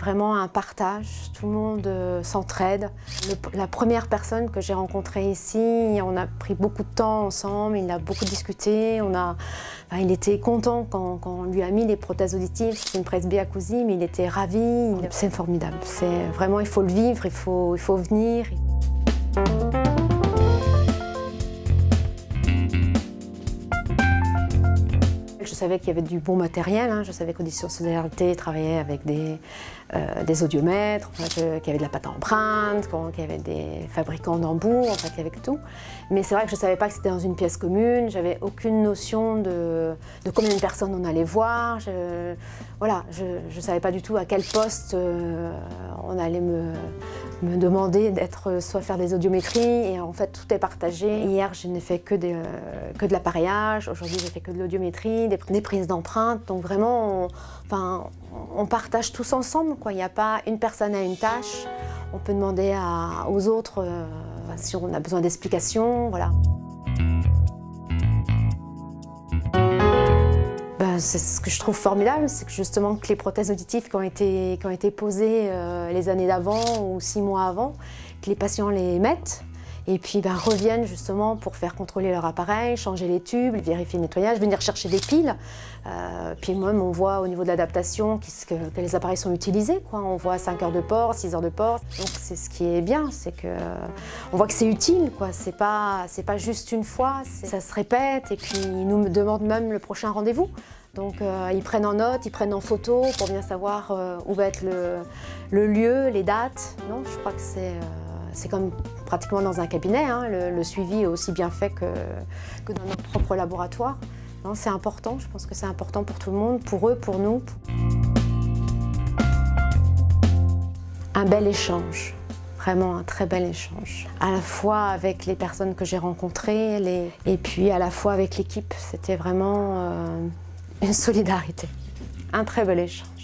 vraiment un partage, tout le monde s'entraide. La première personne que j'ai rencontrée ici, on a pris beaucoup de temps ensemble, il a beaucoup discuté, il était content quand on lui a mis les prothèses auditives, c'est une presbyacousie, mais il était ravi. C'est formidable, vraiment, il faut le vivre, il faut venir. Je savais qu'il y avait du bon matériel, je savais qu'Audition Solidarité travaillait avec des audiomètres, qu'il y avait de la pâte à empreinte, qu'il y avait des fabricants d'embouts, qu'il y avait tout. Mais c'est vrai que je ne savais pas que c'était dans une pièce commune, j'avais aucune notion de combien de personnes on allait voir. Je ne savais pas du tout à quel poste on allait me demander d'être, soit faire des audiométries, et en fait tout est partagé. Hier je n'ai fait que de l'appareillage, aujourd'hui j'ai fait que de l'audiométrie, des prises d'empreintes, donc vraiment on partage tous ensemble, quoi. Il n'y a pas une personne à une tâche, on peut demander aux autres si on a besoin d'explications, voilà. C'est ce que je trouve formidable, c'est que justement que les prothèses auditives qui ont été posées les années d'avant ou 6 mois avant, que les patients les mettent et puis reviennent justement pour faire contrôler leur appareil, changer les tubes, vérifier le nettoyage, venir chercher des piles. Puis même on voit au niveau de l'adaptation que les appareils sont utilisés, quoi. On voit 5 heures de port, 6 heures de port. Donc c'est ce qui est bien, c'est qu'on voit que c'est utile, quoi. C'est pas juste une fois, ça se répète et puis ils nous demandent même le prochain rendez-vous. Donc ils prennent en note, ils prennent en photo pour bien savoir où va être le lieu, les dates. Non, je crois que c'est comme pratiquement dans un cabinet, le suivi est aussi bien fait que dans notre propre laboratoire. C'est important, je pense que c'est important pour tout le monde, pour eux, pour nous. Un bel échange, vraiment un très bel échange. À la fois avec les personnes que j'ai rencontrées et puis à la fois avec l'équipe. C'était vraiment une solidarité, un très bel échange.